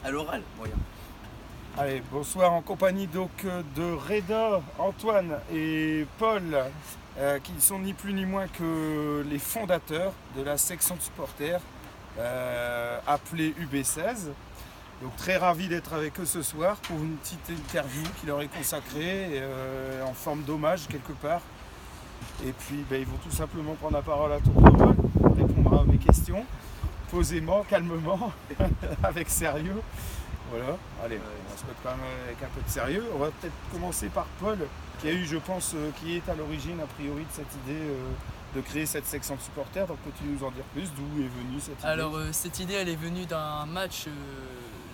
À l'oral, moyen. Allez, bonsoir en compagnie donc de Reda, Antoine et Paul, qui ne sont ni plus ni moins que les fondateurs de la section de supporters appelée UB16. Donc très ravi d'être avec eux ce soir pour une petite interview qui leur est consacrée en forme d'hommage quelque part. Et puis ils vont tout simplement prendre la parole à tour de rôle, répondre à mes questions, posément, calmement, avec sérieux. Voilà, allez, on va se mettre quand même avec un peu de sérieux. On va peut-être commencer par Paul, qui a eu, je pense, qui est à l'origine, a priori, de cette idée de créer cette section de supporters. Donc, peux-tu nous en dire plus? D'où est venue cette idée? Alors, cette idée, elle est venue d'un match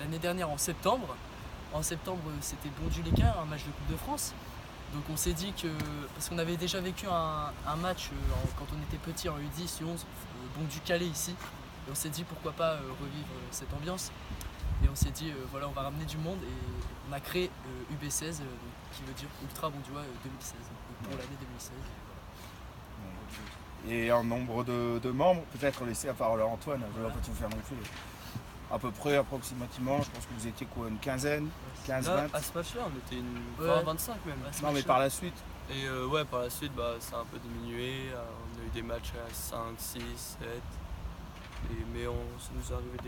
l'année dernière en septembre. En septembre, c'était Bondy-les-Quins, un match de Coupe de France. Donc, on s'est dit que, parce qu'on avait déjà vécu un match quand on était petit en U10, U11, Bondy-Calais ici. Et on s'est dit pourquoi pas revivre cette ambiance. Et on s'est dit, voilà, on va ramener du monde et on a créé UB16, qui veut dire Ultra Bondiois 2016, pour l'année 2016. Et en nombre de membres, peut-être laisser la parole à Antoine, je ne vais pas tout faire non plus. À peu près, approximativement, je pense que vous étiez quoi, une quinzaine, 15, 20? À ce match-là, on était une 25 même. Non, mais par la suite. Et par la suite, ça a un peu diminué. On a eu des matchs à 5, 6, 7. Mais ça nous est arrivé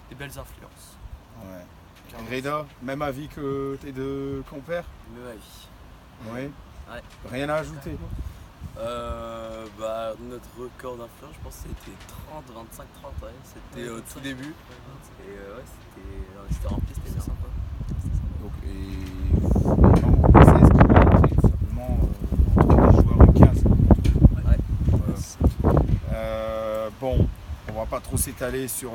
des belles influences. Ouais. Reda, même avis que tes deux compères? Même avis. Oui. Ouais. Rien à ajouter? Notre record d'influence, je pense que c'était 30, 25, 30, ouais. C'était au tout début. Et c'était rempli, c'était bien sympa. Donc, et les membres de 16 qui étaient tout simplement entre les joueurs de 15. Ouais. Voilà. Bon, on va pas trop s'étaler sur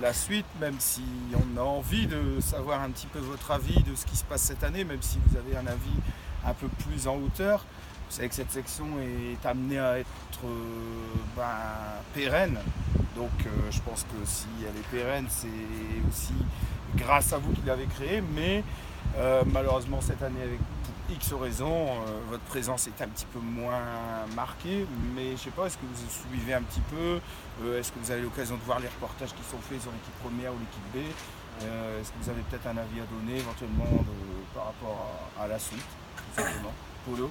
la suite, même si on a envie de savoir un petit peu votre avis de ce qui se passe cette année, même si vous avez un avis un peu plus en hauteur. Vous savez que cette section est amenée à être pérenne. Donc je pense que si elle est pérenne, c'est aussi grâce à vous qui l'avez créée. Mais malheureusement cette année, avec X raisons, votre présence est un petit peu moins marquée. Mais je sais pas, est-ce que vous suivez un petit peu? Est-ce que vous avez l'occasion de voir les reportages qui sont faits sur l'équipe première ou l'équipe B? Est-ce que vous avez peut-être un avis à donner éventuellement par rapport à la suite, tout simplement? Polo?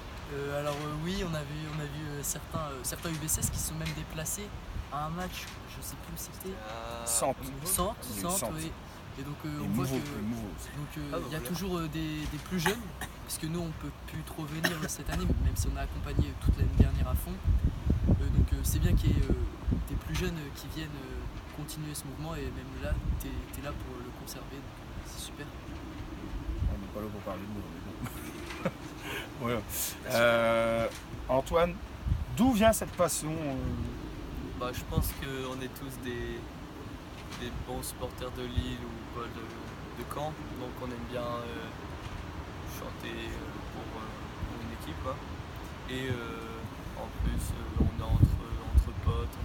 Oui, on a vu certains UB16 qui sont même déplacés à un match, je sais plus où c'était. Centre. Centre, oui. Et donc on voit qu'il y a toujours des plus jeunes, parce que nous on peut plus trop venir cette année, même si on a accompagné toute l'année dernière à fond. Donc c'est bien qu'il y ait des plus jeunes qui viennent continuer ce mouvement, et même là, tu es là pour le conserver, donc c'est super. On n'est pas là pour parler de nous, mais bon. Voilà. Antoine, d'où vient cette passion? Je pense qu'on est tous des bons supporters de Lille ou de Caen, donc on aime bien chanter pour une équipe. Et en plus, on est entre potes,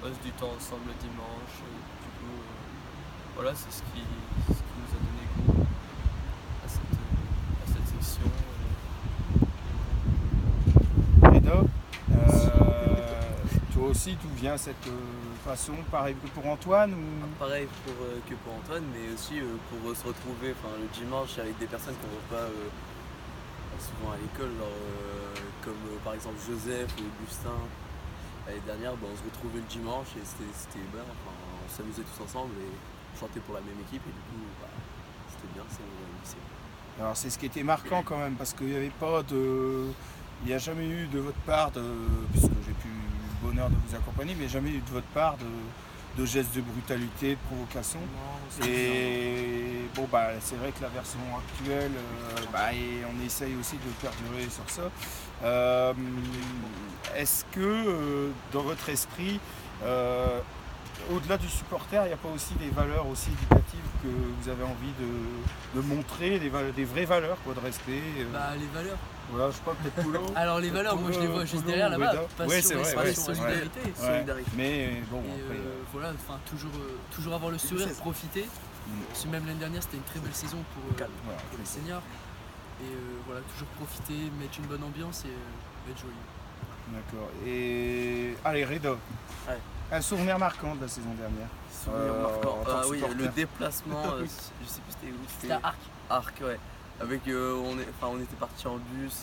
on passe du temps ensemble le dimanche. Du coup, voilà, c'est ce qui nous a donné goût à cette section. Reda, toi aussi, d'où vient cette passion? Pareil que pour Antoine ou... Pareil que pour Antoine, mais aussi pour se retrouver le dimanche avec des personnes qu'on ne voit pas souvent à l'école, comme par exemple Joseph ou Augustin. L'année dernière, on se retrouvait le dimanche et c'était bien. On s'amusait tous ensemble et on chantait pour la même équipe, et du coup, c'était bien, c'est au lycée. Alors c'est ce qui était marquant quand même, parce qu'il n'y avait pas de... Il n'y a jamais eu de votre part, puisque j'ai pu le bonheur de vous accompagner, mais jamais eu de votre part de gestes de brutalité, de provocation. Et bon, c'est vrai que la version actuelle, et on essaye aussi de perdurer sur ça. Est-ce que dans votre esprit, au-delà du supporter, il n'y a pas aussi des valeurs aussi éducatives que vous avez envie de montrer, des vraies valeurs, de respect? Les valeurs. Voilà, je sais pas, peut-être Polo. Alors les valeurs, moi je les vois juste derrière là-bas. Passion, respect, solidarité. Mais bon, après, toujours avoir le sourire, profiter. Parce que même l'année dernière, c'était une très belle saison pour les seniors. Et toujours profiter, mettre une bonne ambiance et être joyeux. D'accord. Et allez, Reda. Ouais. Un souvenir marquant de la saison dernière. Souvenir marquant. En tant que Oui, supporter. le déplacement, je sais plus c'était où. C'était à Arc. Arc, ouais. Avec, on était partis en bus.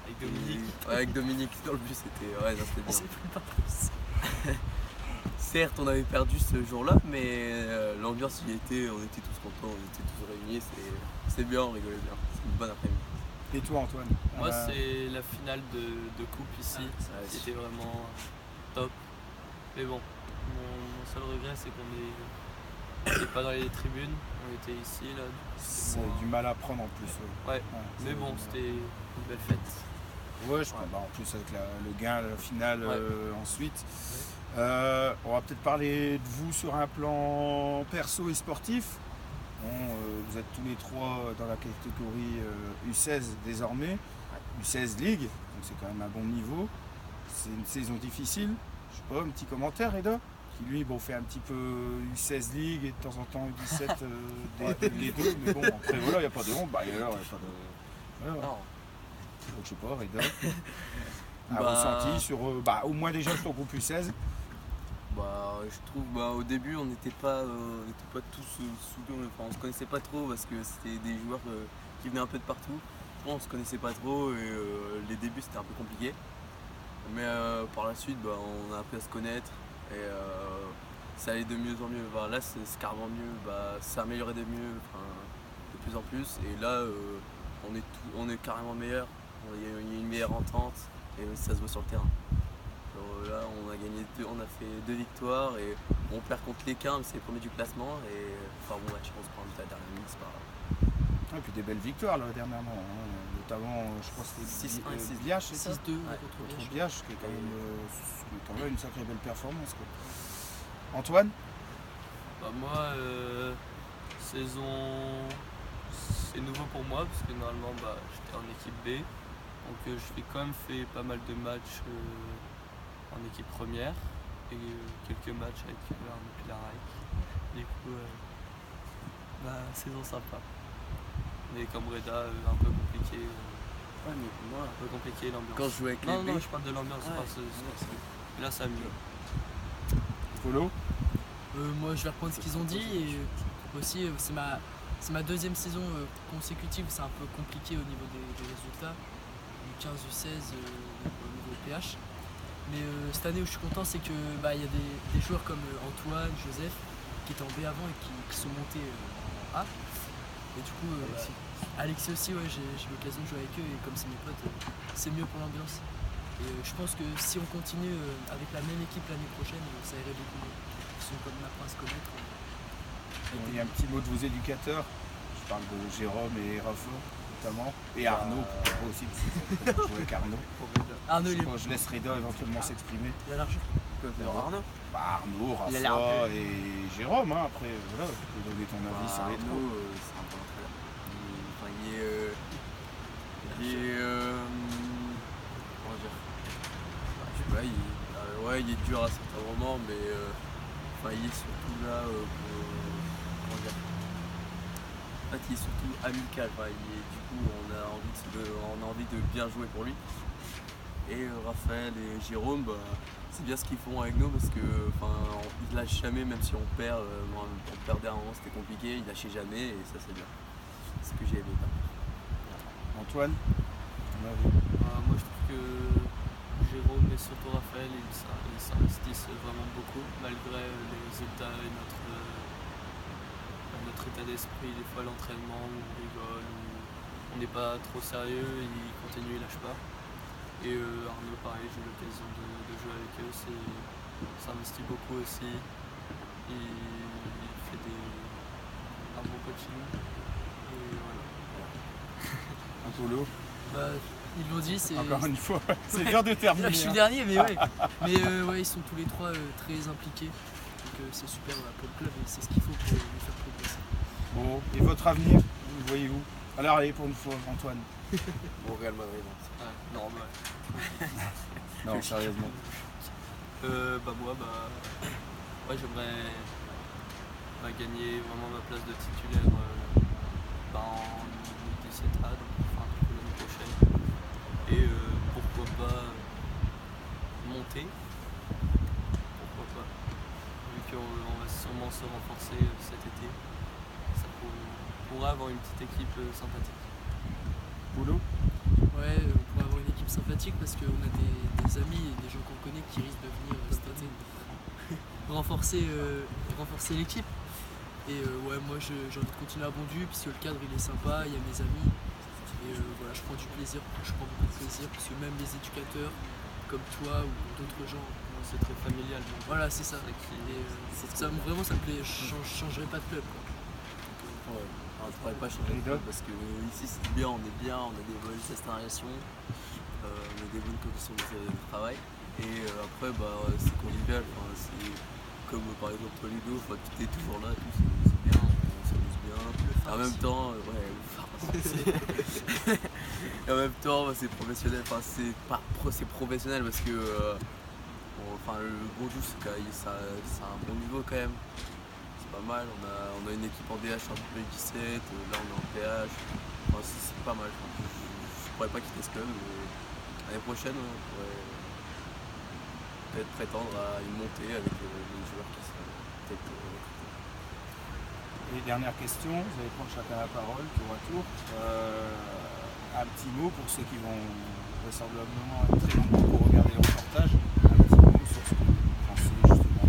Avec Dominique. Ouais, avec Dominique dans le bus, c'était ouais, non, c'était On bien. s'est pris par plus. Certes, on avait perdu ce jour-là, mais l'ambiance y était, on était tous contents, on était tous réunis, c'était bien, on rigolait bien. C'était une bonne après-midi. Et toi, Antoine? Moi, c'est la finale de coupe ici, qui était vraiment top. Mais bon, mon seul regret, c'est qu'on n'était pas dans les tribunes, on était ici, là. C'est du mal à prendre en plus. Ouais, mais c'est- bon, c'était une belle fête. Ouais, je crois. Bah, en plus avec le gain, la finale ensuite. On va peut-être parler de vous sur un plan perso et sportif. Bon, vous êtes tous les trois dans la catégorie U16 désormais, U16 League, donc c'est quand même un bon niveau. C'est une saison difficile. Je sais pas, un petit commentaire, Reda, qui lui fait un petit peu U16 League et de temps en temps U17 les deux, mais bon, après voilà, il n'y a pas de honte, il n'y a pas de. Voilà. Non. Donc je sais pas, Reda. Un Bah- ressenti sur au moins déjà sur le groupe U16. Je trouve au début on n'était pas tous soudés, enfin, on se connaissait pas trop parce que c'était des joueurs qui venaient un peu de partout. On se connaissait pas trop et les débuts c'était un peu compliqué. Mais par la suite on a appris à se connaître et ça allait de mieux en mieux. Là c'est carrément mieux, ça améliorait de mieux, de plus en plus. Et là on est carrément meilleur. Il y a une meilleure entente et ça se voit sur le terrain. Là, on a fait 2 victoires et on perd contre l'Équin, mais c'est le premier du classement. Et bon match, on se prend à la dernière minute, c'est pas grave. Et puis des belles victoires là, dernièrement, notamment je crois que c'était 6-1 et Biache, c'est ça 6-2 Ouais, contre contre Biache. Biache, qui est quand même une sacrée belle performance. Quoi. Antoine? Moi, saison, c'est nouveau pour moi parce que normalement j'étais en équipe B. Donc j'ai quand même fait pas mal de matchs en équipe première et quelques matchs avec Arnaud Pilarek. Du coup, saison sympa. Mais comme Reda, un peu compliqué. Ouais, mais moi, Un peu compliqué l'ambiance. quand je jouais avec Non, les non, B, je parle de l'ambiance. Ouais. Là, ça mieux. Polo? Moi, je vais reprendre ce qu'ils ont dit. Et aussi, c'est ma deuxième saison consécutive. C'est un peu compliqué au niveau des résultats. Du 15 du 16 au niveau PH. Mais cette année où je suis content, c'est que y a des joueurs comme Antoine, Joseph, qui étaient en B avant et qui sont montés en A. Et du coup, Alexis aussi, j'ai eu l'occasion de jouer avec eux et comme c'est mes potes, c'est mieux pour l'ambiance. Et je pense que si on continue avec la même équipe l'année prochaine, ça irait beaucoup mieux. Ils sont comme apprend à se connaître. Il y a un petit mot de vos éducateurs. Je parle de Jérôme et Rafa notamment. Et Arnaud, pourquoi pas aussi, parce que je joue avec Arnaud. Arnaud, il est Je laisse Reda éventuellement s'exprimer. il a l'argent. Arnaud. Arnaud, Il a l'air Rafa et Jérôme, après, voilà, tu peux donner ton avis sur les trois. Arnaud, c'est un bon entraîneur. Comment dire, je sais pas, il est dur à certains moments, mais il est surtout là pour, comment dire, en fait, il est surtout amical. Du coup, on a envie de bien jouer pour lui. Et Raphaël et Jérôme, c'est bien ce qu'ils font avec nous parce que ils lâchent jamais, même si on perd. On perdait à un moment, c'était compliqué, ils lâchaient jamais et ça c'est bien. C'est ce que j'ai aimé. Antoine, ton avis? Moi, je trouve que Jérôme et surtout Raphaël, ils s'investissent vraiment beaucoup malgré les résultats et notre état d'esprit. Des fois, l'entraînement, où on rigole, où on n'est pas trop sérieux, ils continuent, ils lâchent pas. Et Arnaud, pareil, j'ai eu l'occasion de jouer avec eux, s'investit beaucoup aussi. Il fait un bon coaching. Et voilà. Un Polo? Ils l'ont dit, c'est. Encore une fois, c'est dur de terminer. Je suis le hein. dernier, mais ouais. Mais ils sont tous les trois très impliqués. Donc c'est super pour le club et c'est ce qu'il faut pour lui faire progresser. Bon, et votre avenir, vous le voyez où? Alors allez, pour une fois, Antoine. Au Real Madrid. Normal. Non, sérieusement. Moi j'aimerais gagner vraiment ma place de titulaire en 17A, donc l'année prochaine. Et pourquoi pas monter. Pourquoi pas. qu'on va sûrement se renforcer cet été. Ça pourrait avoir une petite équipe sympathique. Boulot. Ouais, on pourrait avoir une équipe sympathique parce qu'on a des amis et des gens qu'on connaît qui risquent de venir cette année renforcer l'équipe. Et ouais, moi j'ai envie de continuer à Bondu puisque le cadre il est sympa, il y a mes amis. Et voilà, je prends du plaisir, je prends beaucoup de plaisir parce que même les éducateurs comme toi ou d'autres gens, C'est très familial. Donc, voilà, c'est ça. et, Vraiment, ça me plaît, je changerai pas de club, quoi. Ouais. Alors, je pourrais pas changer de club parce que ici c'est bien, on a des bonnes installations, on a des bonnes conditions de travail. Et après, c'est convivial. Enfin, c'est comme par exemple Toledo, tu es toujours là, c'est bien, on s'amuse bien. Et en même temps, et en même temps, c'est professionnel. Enfin, c'est professionnel parce que le Bonjou, c'est un bon niveau quand même. C'est pas mal. On a une équipe en DH en 2017, là on est en PH. Enfin, c'est pas mal. Je pourrais pas quitter ce club. L'année prochaine, on pourrait peut-être prétendre à une montée avec les joueurs qui seraient peut-être recrutés. Et dernière question, vous allez prendre chacun la parole tour à tour. Un petit mot pour ceux qui vont vraisemblablement être très nombreux pour regarder le reportage. Un petit mot sur ce que vous pensez justement.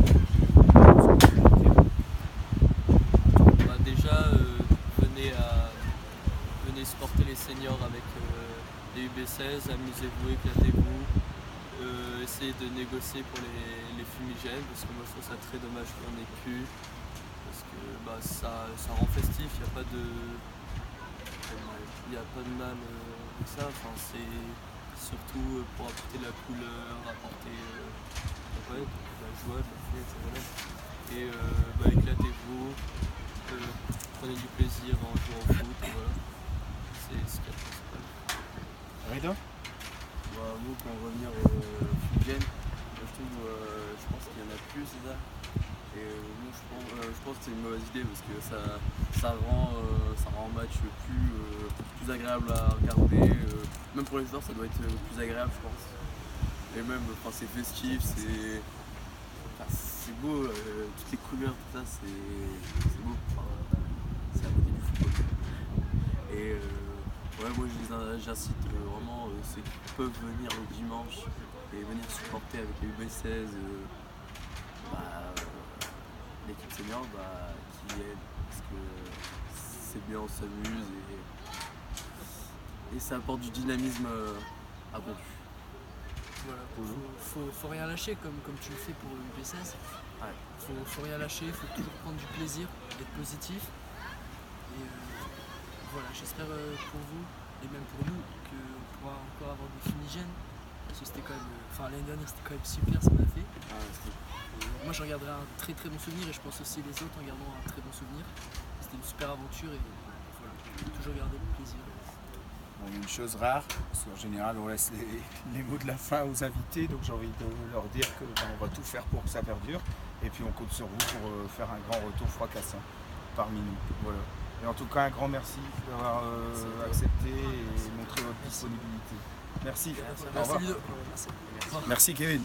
Déjà, venez supporter les seniors avec les UB16, amusez-vous, éclatez-vous. Essayez de négocier pour les fumigènes parce que moi je trouve ça très dommage qu'il n'y en ait plus parce que ça rend festif, il n'y a pas de mal avec ça, enfin, c'est surtout pour apporter de la couleur, apporter de la joie, de la fête, voilà. Et éclatez-vous, prenez du plaisir en jouant au foot, voilà. C'est ce qu'il y a de principal. Reda. Moi, pour en revenir au Fugène, je pense qu'il y en a plus, c'est ça. Et moi, je pense que c'est une mauvaise idée parce que ça rend un match plus agréable à regarder. Même pour les joueurs, ça doit être plus agréable, je pense. Et même, c'est festif, c'est beau, toutes les couleurs, tout ça, c'est beau. C'est à côté du football. Et moi j'incite vraiment ceux qui peuvent venir le dimanche et venir supporter avec les UB16 l'équipe senior qui aide parce que c'est bien, on s'amuse et ça apporte du dynamisme à Bondu. Voilà, faut rien lâcher comme tu le fais pour UB16. Ouais. Faut rien lâcher, faut toujours prendre du plaisir, être positif. Et voilà, j'espère pour vous et même pour nous qu'on pourra encore avoir des fumigènes. Parce que c'était quand même. L'année dernière c'était quand même super ce qu'on a fait. Moi j'en garderai un très très bon souvenir et je pense aussi les autres en garderont un très bon souvenir. C'était une super aventure et voilà, toujours garder le plaisir. Bon, une chose rare, parce qu'en général on laisse les mots de la fin aux invités, donc j'ai envie de leur dire qu'on va tout faire pour que ça perdure. Et puis on compte sur vous pour faire un grand retour fracassant parmi nous. Voilà. Et en tout cas un grand merci d'avoir accepté et montré votre disponibilité. Merci. Merci Ludo. Merci Kevin.